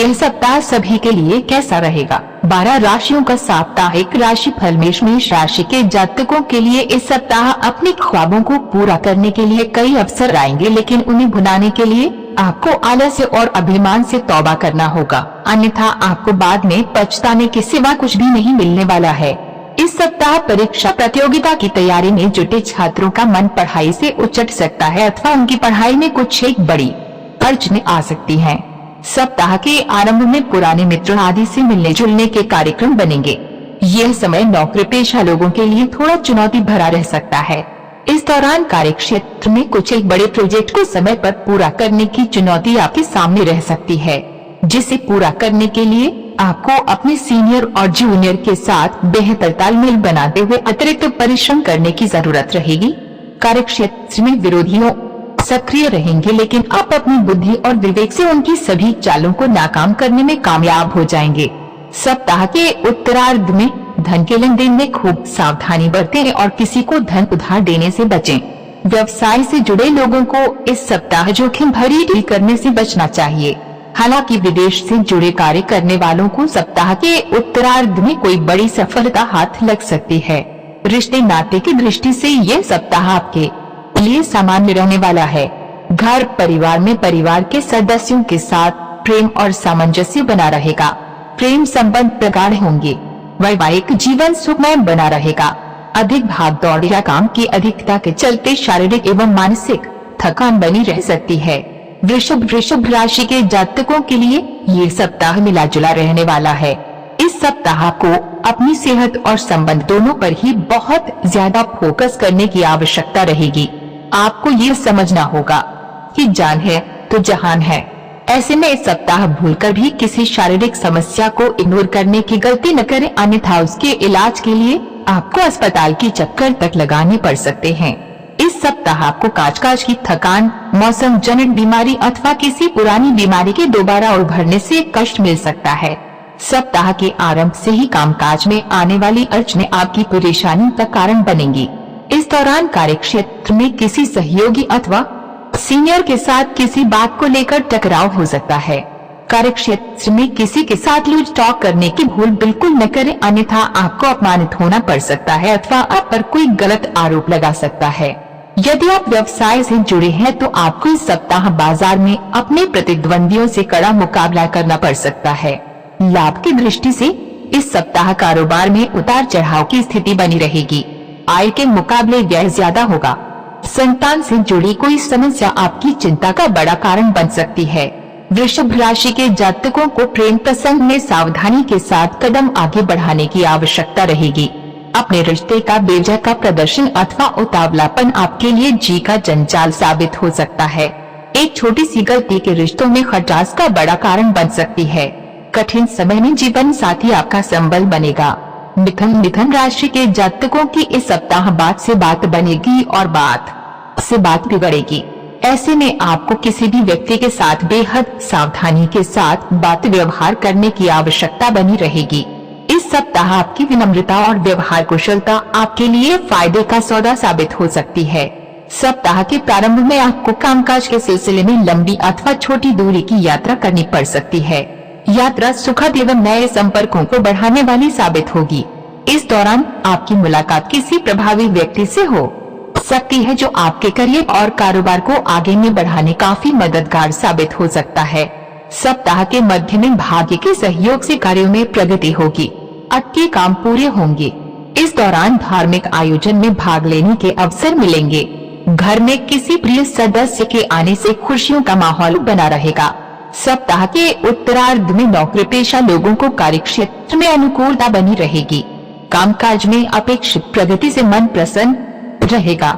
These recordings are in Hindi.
यह सप्ताह सभी के लिए कैसा रहेगा? 12 राशियों का साप्ताहिक राशि फल। मेष राशि के जातकों के लिए इस सप्ताह अपने ख्वाबों को पूरा करने के लिए कई अवसर आएंगे, लेकिन उन्हें भुनाने के लिए आपको आलस्य और अभिमान से तौबा करना होगा, अन्यथा आपको बाद में पछताने के सिवा कुछ भी नहीं मिलने वाला है। इस सप्ताह परीक्षा प्रतियोगिता की तैयारी में जुटे छात्रों का मन पढ़ाई से उचट सकता है अथवा उनकी पढ़ाई में कुछ एक बड़ी अड़चनें आ सकती हैं। सप्ताह के आरंभ में पुराने मित्रों आदि से मिलने जुलने के कार्यक्रम बनेंगे। यह समय नौकरी पेशा लोगों के लिए थोड़ा चुनौती भरा रह सकता है। इस दौरान कार्य क्षेत्र में कुछ एक बड़े प्रोजेक्ट को समय पर पूरा करने की चुनौती आपके सामने रह सकती है, जिसे पूरा करने के लिए आपको अपने सीनियर और जूनियर के साथ बेहतर तालमेल बनाते हुए अतिरिक्त परिश्रम करने की जरूरत रहेगी। कार्य क्षेत्र में विरोधियों सक्रिय रहेंगे, लेकिन आप अपनी बुद्धि और विवेक से उनकी सभी चालों को नाकाम करने में कामयाब हो जाएंगे। सप्ताह के उत्तरार्ध में धन के लेन देन में खूब सावधानी बरतें और किसी को धन उधार देने से बचें। व्यवसाय से जुड़े लोगों को इस सप्ताह जोखिम भरी डील करने से बचना चाहिए। हालांकि विदेश से जुड़े कार्य करने वालों को सप्ताह के उत्तरार्ध में कोई बड़ी सफलता हाथ लग सकती है। रिश्ते नाते की दृष्टि से यह सप्ताह आपके लिए सामान्य रहने वाला है। घर परिवार में परिवार के सदस्यों के साथ प्रेम और सामंजस्य बना रहेगा। प्रेम संबंध प्रगाढ़ होंगे। वैवाहिक जीवन सुखमय बना रहेगा। अधिक भाग दौड़ या काम की अधिकता के चलते शारीरिक एवं मानसिक थकान बनी रह सकती है। वृषभ राशि के जातकों के लिए ये सप्ताह मिला जुला रहने वाला है। इस सप्ताह को अपनी सेहत और संबंध दोनों पर ही बहुत ज्यादा फोकस करने की आवश्यकता रहेगी। आपको ये समझना होगा कि जान है तो जहान है। ऐसे में इस सप्ताह भूलकर भी किसी शारीरिक समस्या को इग्नोर करने की गलती न करें, अन्यथा उसके इलाज के लिए आपको अस्पताल की चक्कर तक लगाने पड़ सकते हैं। इस सप्ताह आपको काज की थकान, मौसम जनित बीमारी अथवा किसी पुरानी बीमारी के दोबारा उभरने से कष्ट मिल सकता है। सप्ताह के आरंभ से ही कामकाज में आने वाली अड़चनें आपकी परेशानी का कारण बनेंगी। इस दौरान कार्य क्षेत्र में किसी सहयोगी अथवा सीनियर के साथ किसी बात को लेकर टकराव हो सकता है। कार्य क्षेत्र में किसी के साथ लूज टॉक करने की भूल बिल्कुल न करें, अन्यथा आपको अपमानित होना पड़ सकता है अथवा आप पर कोई गलत आरोप लगा सकता है। यदि आप व्यवसाय से जुड़े हैं तो आपको इस सप्ताह बाजार में अपने प्रतिद्वंदियों से कड़ा मुकाबला करना पड़ सकता है। लाभ की दृष्टि से इस सप्ताह कारोबार में उतार चढ़ाव की स्थिति बनी रहेगी। आय के मुकाबले व्यय ज्यादा होगा। संतान से जुड़ी कोई समस्या आपकी चिंता का बड़ा कारण बन सकती है। वृषभ राशि के जातकों को प्रेम प्रसंग में सावधानी के साथ कदम आगे बढ़ाने की आवश्यकता रहेगी। अपने रिश्ते का बेवजह का प्रदर्शन अथवा उतावलापन आपके लिए जी का जंजाल साबित हो सकता है। एक छोटी सी गलती के रिश्तों में खटास का बड़ा कारण बन सकती है। कठिन समय में जीवन साथी आपका संबल बनेगा। मिथुन राशि के जातकों की इस सप्ताह बात से बात बनेगी और बात से बात बिगड़ेगी। ऐसे में आपको किसी भी व्यक्ति के साथ बेहद सावधानी के साथ बात व्यवहार करने की आवश्यकता बनी रहेगी। इस सप्ताह आपकी विनम्रता और व्यवहार कुशलता आपके लिए फायदे का सौदा साबित हो सकती है। सप्ताह के प्रारंभ में आपको कामकाज के सिलसिले में लंबी अथवा छोटी दूरी की यात्रा करनी पड़ सकती है। यात्रा सुखद एवं नए संपर्कों को बढ़ाने वाली साबित होगी। इस दौरान आपकी मुलाकात किसी प्रभावी व्यक्ति से हो सकती है, जो आपके करियर और कारोबार को आगे में बढ़ाने काफी मददगार साबित हो सकता है। सप्ताह के मध्य में भाग्य के सहयोग से कार्यों में प्रगति होगी। अटके काम पूरे होंगे। इस दौरान धार्मिक आयोजन में भाग लेने के अवसर मिलेंगे। घर में किसी प्रिय सदस्य के आने से खुशियों का माहौल बना रहेगा। सप्ताह के उत्तरार्ध में नौकरी पेशा लोगों को कार्य क्षेत्र में अनुकूलता बनी रहेगी। कामकाज में अपेक्षित प्रगति से मन प्रसन्न रहेगा।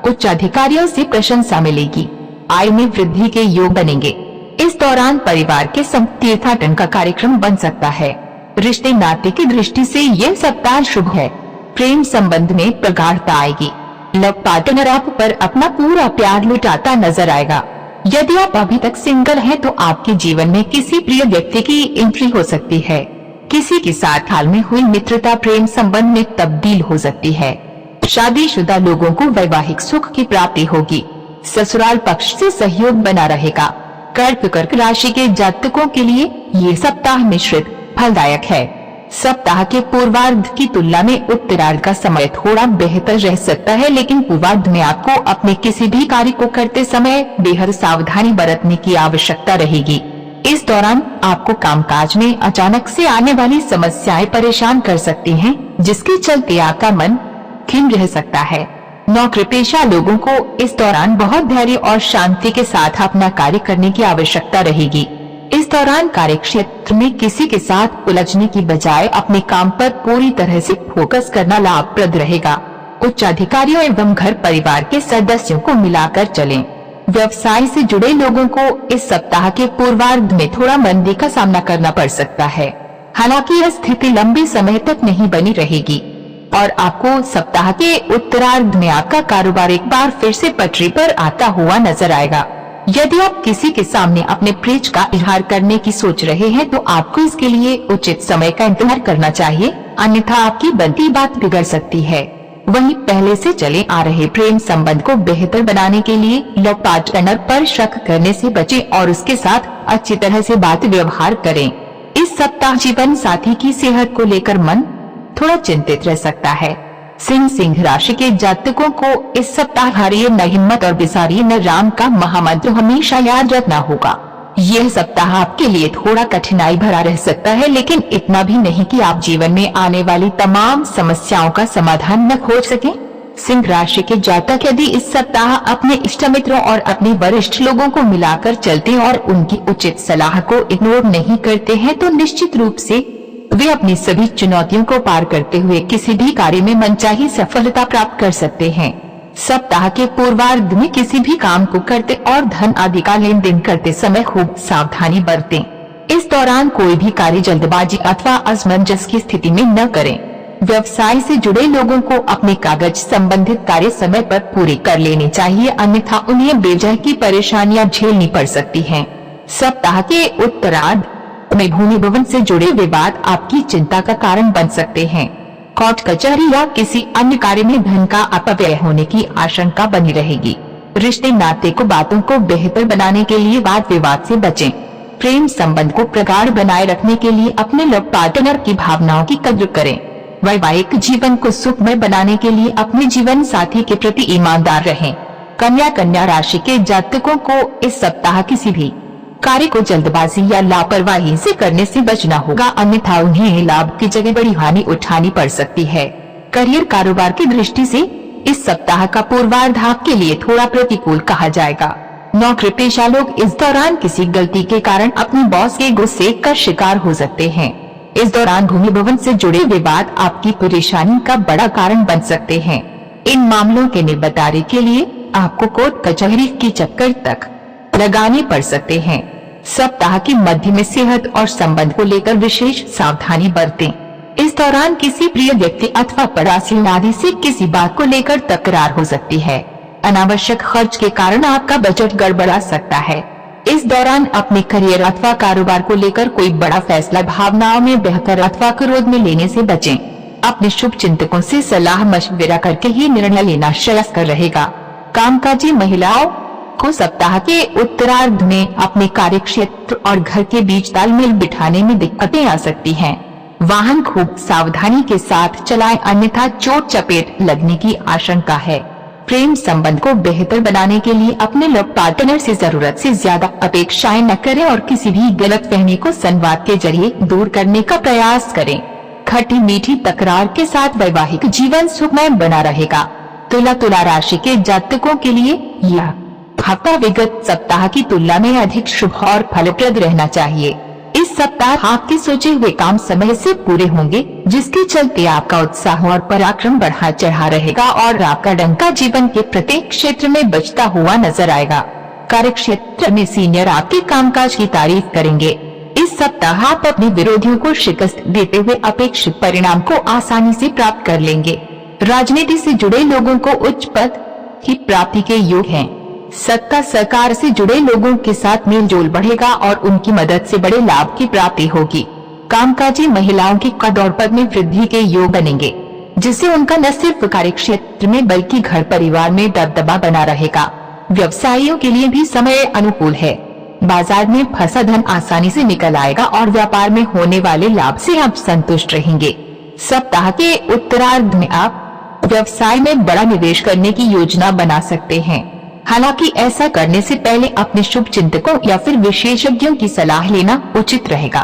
उच्च अधिकारियों से प्रशंसा मिलेगी। आय में वृद्धि के योग बनेंगे। इस दौरान परिवार के संग तीर्थाटन का कार्यक्रम बन सकता है। रिश्ते नाते की दृष्टि से यह सप्ताह शुभ है। प्रेम संबंध में प्रगाढ़ता आएगी। लव पार्टनर आप पर अपना पूरा प्यार लुटाता नजर आएगा। यदि आप अभी तक सिंगल हैं तो आपके जीवन में किसी प्रिय व्यक्ति की एंट्री हो सकती है। किसी के साथ हाल में हुई मित्रता प्रेम संबंध में तब्दील हो सकती है। शादीशुदा लोगों को वैवाहिक सुख की प्राप्ति होगी। ससुराल पक्ष से सहयोग बना रहेगा। कर्क राशि के जातकों के लिए ये सप्ताह मिश्रित फलदायक है। सप्ताह के पूर्वार्ध की तुलना में उत्तरार्ध का समय थोड़ा बेहतर रह सकता है, लेकिन पूर्वार्ध में आपको अपने किसी भी कार्य को करते समय बेहद सावधानी बरतने की आवश्यकता रहेगी। इस दौरान आपको कामकाज में अचानक से आने वाली समस्याएं परेशान कर सकती हैं, जिसके चलते आपका मन खिन्न रह सकता है। नौकरी पेशा लोगों को इस दौरान बहुत धैर्य और शांति के साथ अपना कार्य करने की आवश्यकता रहेगी। इस दौरान कार्य क्षेत्र में किसी के साथ उलझने की बजाय अपने काम पर पूरी तरह से फोकस करना लाभप्रद रहेगा। उच्च अधिकारियों एवं घर परिवार के सदस्यों को मिलाकर चलें। व्यवसाय से जुड़े लोगों को इस सप्ताह के पूर्वार्ध में थोड़ा मंदी का सामना करना पड़ सकता है। हालांकि यह स्थिति लंबे समय तक नहीं बनी रहेगी और आपको सप्ताह के उत्तरार्ध में आपका कारोबार एक बार फिर से पटरी पर आता हुआ नजर आएगा। यदि आप किसी के सामने अपने प्रेम का इजहार करने की सोच रहे हैं तो आपको इसके लिए उचित समय का इंतजार करना चाहिए, अन्यथा आपकी बनती बात बिगड़ सकती है। वहीं पहले से चले आ रहे प्रेम संबंध को बेहतर बनाने के लिए लव पार्टनर पर शक करने से बचें और उसके साथ अच्छी तरह से बात व्यवहार करें। इस सप्ताह जीवन साथी की सेहत को लेकर मन थोड़ा चिंतित रह सकता है। सिंह राशि के जातकों को इस सप्ताह हारिए न हिम्मत और बिसारिए न राम का महामंत्र हमेशा याद रखना होगा। यह सप्ताह आपके लिए थोड़ा कठिनाई भरा रह सकता है, लेकिन इतना भी नहीं कि आप जीवन में आने वाली तमाम समस्याओं का समाधान न खोज सकें। सिंह राशि के जातक यदि इस सप्ताह अपने इष्ट मित्रों और अपने वरिष्ठ लोगों को मिलाकर चलते और उनकी उचित सलाह को इग्नोर नहीं करते हैं तो निश्चित रूप से वे अपनी सभी चुनौतियों को पार करते हुए किसी भी कार्य में मनचाही सफलता प्राप्त कर सकते हैं। सप्ताह के पूर्वार्ध में किसी भी काम को करते और धन आदि का लेन देन करते समय खूब सावधानी बरतें। इस दौरान कोई भी कार्य जल्दबाजी अथवा असमंजस की स्थिति में न करें। व्यवसाय से जुड़े लोगों को अपने कागज संबंधित कार्य समय पर पूरे कर लेने चाहिए, अन्यथा उन्हें बेवजह की परेशानियां झेलनी पड़ सकती हैं। सप्ताह के उत्तरार्ध में भूमि भवन से जुड़े विवाद आपकी चिंता का कारण बन सकते हैं। कोर्ट कचहरी या किसी अन्य कार्य में धन का अपव्यय होने की आशंका बनी रहेगी। रिश्ते नाते को बातों को बेहतर बनाने के लिए वाद विवाद से बचें। प्रेम संबंध को प्रगाढ़ बनाए रखने के लिए अपने लव पार्टनर की भावनाओं की कद्र करें। वैवाहिक जीवन को सुखमय बनाने के लिए अपने जीवन साथी के प्रति ईमानदार रहें। कन्या राशि के जातकों को इस सप्ताह किसी भी कार्य को जल्दबाजी या लापरवाही से करने से बचना होगा, अन्यथा उन्हें लाभ की जगह बड़ी हानि उठानी पड़ सकती है। करियर कारोबार की दृष्टि से इस सप्ताह का पूर्वार्ध आपके लिए थोड़ा प्रतिकूल कहा जाएगा। नौकरी पेशा लोग इस दौरान किसी गलती के कारण अपने बॉस के गुस्से का शिकार हो सकते हैं। इस दौरान भूमि भवन से जुड़े विवाद आपकी परेशानी का बड़ा कारण बन सकते हैं। इन मामलों के निपटारे के लिए आपको कोर्ट कचहरी की चक्कर तक लगाने पड़ सकते हैं। सप्ताह के मध्य में सेहत और संबंध को लेकर विशेष सावधानी बरतें। इस दौरान किसी प्रिय व्यक्ति अथवा पड़ोसी आदि से किसी बात को लेकर तकरार हो सकती है। अनावश्यक खर्च के कारण आपका बजट गड़बड़ा सकता है। इस दौरान अपने करियर अथवा कारोबार को लेकर कोई बड़ा फैसला भावनाओं में बहकर अथवा क्रोध में लेने से बचें। अपने शुभ चिंतकों से सलाह मशविरा करके ही निर्णय लेना श्रेयस्कर रहेगा। कामकाजी महिलाओं को सप्ताह के उत्तरार्ध में अपने कार्य क्षेत्र और घर के बीच तालमेल बिठाने में दिक्कतें आ सकती हैं। वाहन खूब सावधानी के साथ चलाएं, अन्यथा चोट चपेट लगने की आशंका है। प्रेम संबंध को बेहतर बनाने के लिए अपने लव पार्टनर से जरूरत से ज्यादा अपेक्षाएं न करें और किसी भी गलतफहमी को संवाद के जरिए दूर करने का प्रयास करें। खट्टी मीठी तकरार के साथ वैवाहिक जीवन सुखमय बना रहेगा। तुला राशि के जातकों के लिए यह हफ्ता विगत सप्ताह की तुलना में अधिक शुभ और फलप्रद रहना चाहिए। इस सप्ताह आपके सोचे हुए काम समय से पूरे होंगे, जिसके चलते आपका उत्साह और पराक्रम बढ़ा चढ़ा रहेगा और आपका डंका जीवन के प्रत्येक क्षेत्र में बचता हुआ नजर आएगा। कार्य क्षेत्र में सीनियर आपके कामकाज की तारीफ करेंगे। इस सप्ताह आप अपने विरोधियों को शिकस्त देते हुए अपेक्षित परिणाम को आसानी से प्राप्त कर लेंगे। राजनीति से जुड़े लोगों को उच्च पद की प्राप्ति के योग हैं। सत्ता सरकार से जुड़े लोगों के साथ मेल जोल बढ़ेगा और उनकी मदद से बड़े लाभ की प्राप्ति होगी। कामकाजी महिलाओं के पद और पद में वृद्धि के योग बनेंगे, जिससे उनका न सिर्फ कार्य क्षेत्र में बल्कि घर परिवार में दबदबा बना रहेगा। व्यवसायियों के लिए भी समय अनुकूल है। बाजार में फंसा धन आसानी से निकल आएगा और व्यापार में होने वाले लाभ से आप संतुष्ट रहेंगे। सप्ताह के उत्तरार्ध में आप व्यवसाय में बड़ा निवेश करने की योजना बना सकते हैं। हालांकि ऐसा करने से पहले अपने शुभ चिंतकों या फिर विशेषज्ञों की सलाह लेना उचित रहेगा।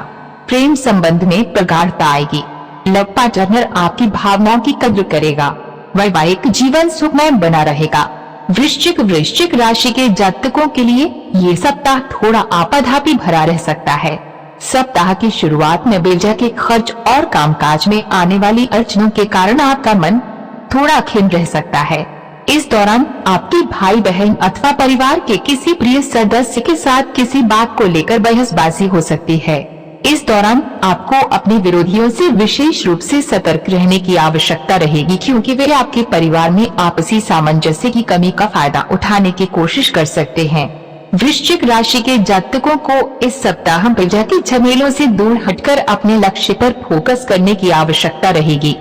प्रेम संबंध में प्रगाढ़ता आएगी। लव पार्टनर आपकी भावनाओं की कद्र करेगा। वैवाहिक जीवन सुखमय बना रहेगा। वृश्चिक राशि के जातकों के लिए ये सप्ताह थोड़ा आपाधापी भरा रह सकता है। सप्ताह की शुरुआत में बेवजह के खर्च और कामकाज में आने वाली अड़चनों के कारण आपका मन थोड़ा खिन्न रह सकता है। इस दौरान आपके भाई बहन अथवा परिवार के किसी प्रिय सदस्य के साथ किसी बात को लेकर बहसबाजी हो सकती है। इस दौरान आपको अपने विरोधियों से विशेष रूप से सतर्क रहने की आवश्यकता रहेगी, क्योंकि वे आपके परिवार में आपसी सामंजस्य की कमी का फायदा उठाने की कोशिश कर सकते हैं। वृश्चिक राशि के जातकों को इस सप्ताह बेवजह के झमेलों से दूर हटकर अपने लक्ष्य पर फोकस करने की आवश्यकता रहेगी।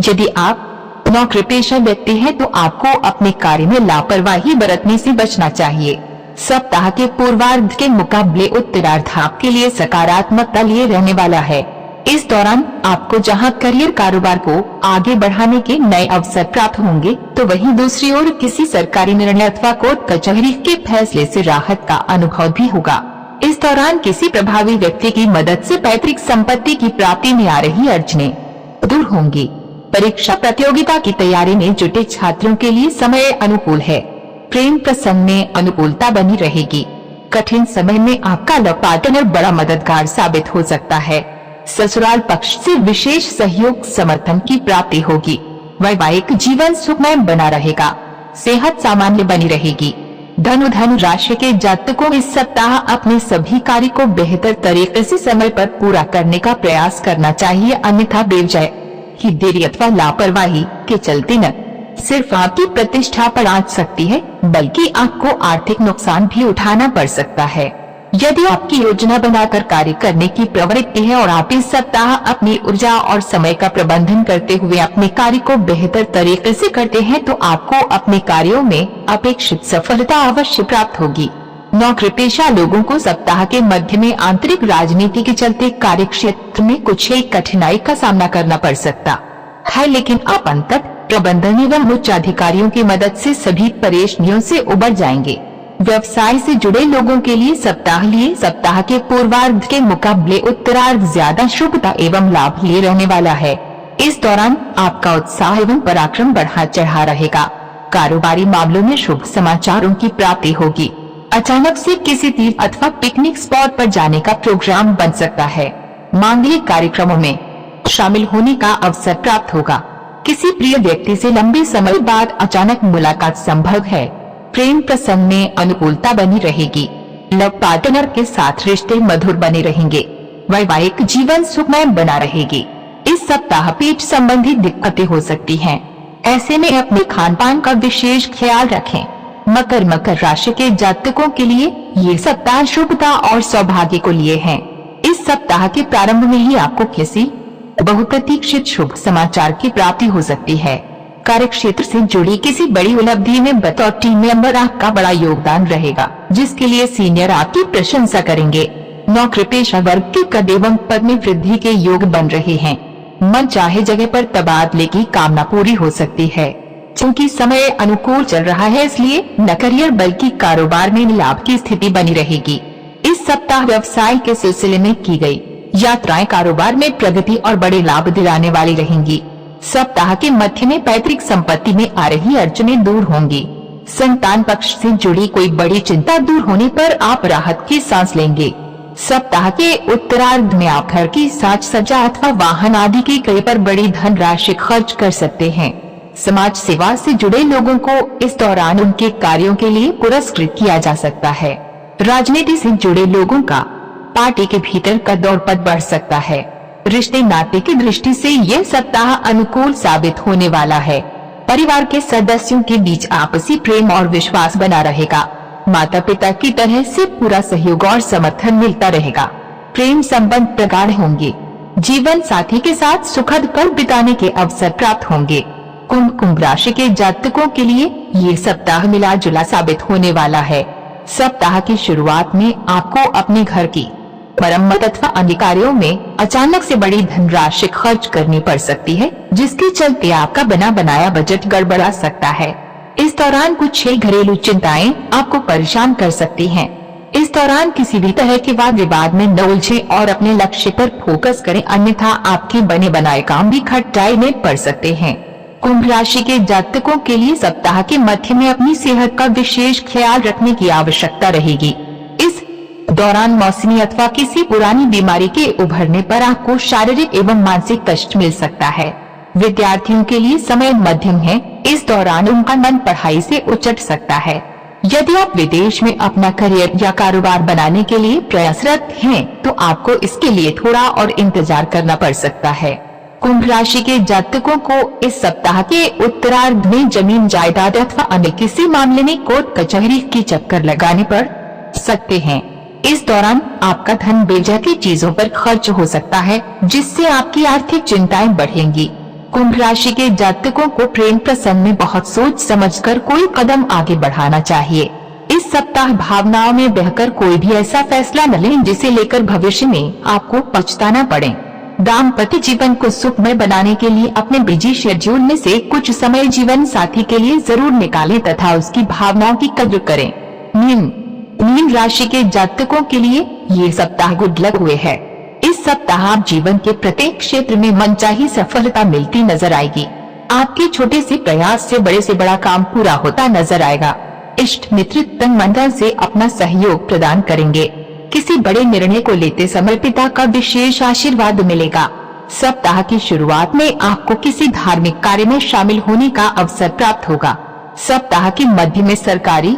यदि आप नौकरी पेशा व्यक्ति हैं तो आपको अपने कार्य में लापरवाही बरतने से बचना चाहिए। सप्ताह के पूर्वार्ध के मुकाबले उत्तरार्ध आपके लिए सकारात्मकता लिए रहने वाला है। इस दौरान आपको जहां करियर कारोबार को आगे बढ़ाने के नए अवसर प्राप्त होंगे, तो वहीं दूसरी ओर किसी सरकारी निर्णय अथवा कोर्ट कचहरी के फैसले से राहत का अनुभव भी होगा। इस दौरान किसी प्रभावी व्यक्ति की मदद से पैतृक संपत्ति की प्राप्ति में आ रही अड़चनें दूर होंगी। परीक्षा प्रतियोगिता की तैयारी में जुटे छात्रों के लिए समय अनुकूल है। प्रेम प्रसंग में अनुकूलता बनी रहेगी। कठिन समय में आपका लव पार्टनर बड़ा मददगार साबित हो सकता है। ससुराल पक्ष से विशेष सहयोग समर्थन की प्राप्ति होगी। वैवाहिक जीवन सुखमय बना रहेगा। सेहत सामान्य बनी रहेगी। धनु राशि के जातकों इस सप्ताह अपने सभी कार्य को बेहतर तरीके से समय पर पूरा करने का प्रयास करना चाहिए, अन्यथा बेवजह की देरी अथवा लापरवाही के चलते न सिर्फ आपकी प्रतिष्ठा पर आंच सकती है, बल्कि आपको आर्थिक नुकसान भी उठाना पड़ सकता है। यदि आपकी योजना बनाकर कार्य करने की प्रवृत्ति है और आप इस सप्ताह अपनी ऊर्जा और समय का प्रबंधन करते हुए अपने कार्य को बेहतर तरीके से करते हैं, तो आपको अपने कार्यों में अपेक्षित सफलता अवश्य प्राप्त होगी। नौकरी पेशा लोगों को सप्ताह के मध्य में आंतरिक राजनीति के चलते कार्य क्षेत्र में कुछ एक कठिनाई का सामना करना पड़ सकता है, लेकिन आप अंततः प्रबंधन एवं उच्च अधिकारियों की मदद से सभी परेशानियों से उबर जाएंगे। व्यवसाय से जुड़े लोगों के लिए सप्ताह के पूर्वार्ध के मुकाबले उत्तरार्ध ज्यादा शुभता एवं लाभ लिए रहने वाला है। इस दौरान आपका उत्साह एवं पराक्रम बढ़ा चढ़ा रहेगा। कारोबारी मामलों में शुभ समाचारों की प्राप्ति होगी। अचानक से किसी तीर्थ अथवा पिकनिक स्पॉट पर जाने का प्रोग्राम बन सकता है। मांगलिक कार्यक्रमों में शामिल होने का अवसर प्राप्त होगा। किसी प्रिय व्यक्ति से लंबे समय बाद अचानक मुलाकात संभव है। प्रेम प्रसंग में अनुकूलता बनी रहेगी। लव पार्टनर के साथ रिश्ते मधुर बने रहेंगे। वैवाहिक जीवन सुखमय बना रहेगी। इस सप्ताह पेट संबंधी दिक्कतें हो सकती हैं। ऐसे में अपने खान पान का विशेष ख्याल रखें। मकर राशि के जातकों के लिए ये सप्ताह शुभता और सौभाग्य को लिए है। इस सप्ताह के प्रारंभ में ही आपको किसी बहुप्रतीक्षित शुभ समाचार की प्राप्ति हो सकती है। कार्य क्षेत्र से जुड़ी किसी बड़ी उपलब्धि में बतौर टीम मेंबर आपका बड़ा योगदान रहेगा, जिसके लिए सीनियर आपकी प्रशंसा करेंगे। नौकरी पेशा वर्ग के कद एवं पद में वृद्धि के योग बन रहे हैं। मन चाहे जगह पर तबादले की कामना पूरी हो सकती है। क्योंकि समय अनुकूल चल रहा है, इसलिए न करियर बल्कि कारोबार में लाभ की स्थिति बनी रहेगी। इस सप्ताह व्यवसाय के सिलसिले में की गई यात्राएं कारोबार में प्रगति और बड़े लाभ दिलाने वाली रहेंगी। सप्ताह के मध्य में पैतृक संपत्ति में आ रही अड़चनें दूर होंगी। संतान पक्ष से जुड़ी कोई बड़ी चिंता दूर होने पर आप राहत की सांस लेंगे। सप्ताह के उत्तरार्ध में आप घर की साज सज्जा अथवा वाहन आदि के क्रय पर बड़ी धनराशि खर्च कर सकते हैं। समाज सेवा से जुड़े लोगों को इस दौरान उनके कार्यों के लिए पुरस्कृत किया जा सकता है। राजनीति से जुड़े लोगों का पार्टी के भीतर का दौर पद बढ़ सकता है। रिश्ते नाते की दृष्टि से यह सप्ताह अनुकूल साबित होने वाला है। परिवार के सदस्यों के बीच आपसी प्रेम और विश्वास बना रहेगा। माता पिता की तरह से पूरा सहयोग और समर्थन मिलता रहेगा। प्रेम संबंध प्रगाढ़ होंगे। जीवन साथी के साथ सुखद पल बिताने के अवसर प्राप्त होंगे। कुंभ राशि के जातकों के लिए ये सप्ताह मिला जुला साबित होने वाला है। सप्ताह की शुरुआत में आपको अपने घर की मरम्मत अथवा अन्य कार्यों में अचानक से बड़ी धनराशि खर्च करनी पड़ सकती है, जिसके चलते आपका बना बनाया बजट गड़बड़ा सकता है। इस दौरान कुछ घरेलू चिंताएं आपको परेशान कर सकती हैं। इस दौरान किसी भी तरह के वाद विवाद में न उलझें और अपने लक्ष्य पर फोकस करें, अन्यथा आपके बने बनाए काम भी खटाई में पड़ सकते हैं। कुंभ राशि के जातकों के लिए सप्ताह के मध्य में अपनी सेहत का विशेष ख्याल रखने की आवश्यकता रहेगी। इस दौरान मौसमी अथवा किसी पुरानी बीमारी के उभरने पर आपको शारीरिक एवं मानसिक कष्ट मिल सकता है। विद्यार्थियों के लिए समय मध्यम है, इस दौरान उनका मन पढ़ाई से उचट सकता है। यदि आप विदेश में अपना करियर या कारोबार बनाने के लिए प्रयासरत हैं, तो आपको इसके लिए थोड़ा और इंतजार करना पड़ सकता है। कुंभ राशि के जातकों को इस सप्ताह के उत्तरार्ध में जमीन जायदाद अथवा अन्य किसी मामले में कोर्ट कचहरी की चक्कर लगाने पड़ सकते हैं। इस दौरान आपका धन बेवजह की चीजों पर खर्च हो सकता है, जिससे आपकी आर्थिक चिंताएं बढ़ेंगी। कुंभ राशि के जातकों को प्रेम प्रसंग में बहुत सोच समझकर कोई कदम आगे बढ़ाना चाहिए। इस सप्ताह भावनाओं में बहकर कोई भी ऐसा फैसला न लें जिसे लेकर भविष्य में आपको पछताना पड़े। दाम्पत्य जीवन को सुखमय बनाने के लिए अपने बिजी शेड्यूल में से कुछ समय जीवन साथी के लिए जरूर निकालें तथा उसकी भावनाओं की कद्र करें। मीन राशि के जातकों के लिए ये सप्ताह गुड लक हुए है। इस सप्ताह आप जीवन के प्रत्येक क्षेत्र में मनचाही सफलता मिलती नजर आएगी। आपके छोटे से प्रयास से बड़ा काम पूरा होता नजर आएगा। इष्ट मित्र तन मन धन से अपना सहयोग प्रदान करेंगे। किसी बड़े निर्णय को लेते समय पिता का विशेष आशीर्वाद मिलेगा। सप्ताह की शुरुआत में आपको किसी धार्मिक कार्य में शामिल होने का अवसर प्राप्त होगा। सप्ताह के मध्य में सरकारी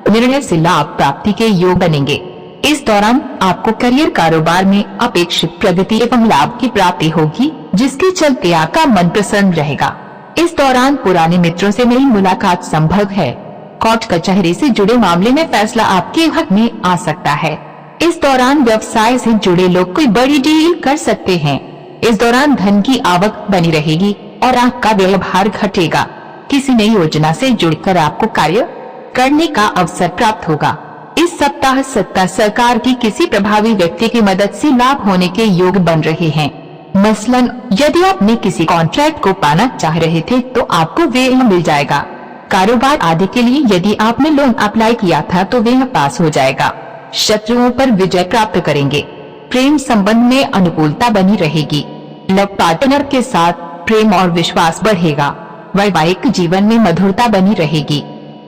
निर्णय से लाभ प्राप्ति के योग बनेंगे। इस दौरान आपको करियर कारोबार में अपेक्षित प्रगति एवं लाभ की प्राप्ति होगी, जिसके चलते आपका मन प्रसन्न रहेगा। इस दौरान पुराने मित्रों से नई मुलाकात संभव है। कोर्ट कचहरी से जुड़े मामले में फैसला आपके हक में आ सकता है। इस दौरान व्यवसाय से जुड़े लोग कोई बड़ी डील कर सकते हैं। इस दौरान धन की आवक बनी रहेगी और आपका व्यवहार घटेगा। किसी नई योजना से जुड़कर आपको कार्य करने का अवसर प्राप्त होगा। इस सप्ताह सत्ता सरकार की किसी प्रभावी व्यक्ति की मदद से लाभ होने के योग बन रहे हैं। मसलन यदि आपने किसी कॉन्ट्रैक्ट को पाना चाह रहे थे तो आपको वह मिल जाएगा। कारोबार आदि के लिए यदि आपने लोन अप्लाई किया था तो वह पास हो जाएगा। शत्रुओं पर विजय प्राप्त करेंगे। प्रेम संबंध में अनुकूलता बनी रहेगी। लव पार्टनर के साथ प्रेम और विश्वास बढ़ेगा। वैवाहिक जीवन में मधुरता बनी रहेगी।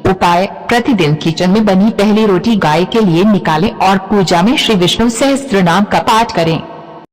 उपाय: प्रतिदिन किचन में बनी पहली रोटी गाय के लिए निकालें और पूजा में श्री विष्णु सहस्त्र नाम का पाठ करें।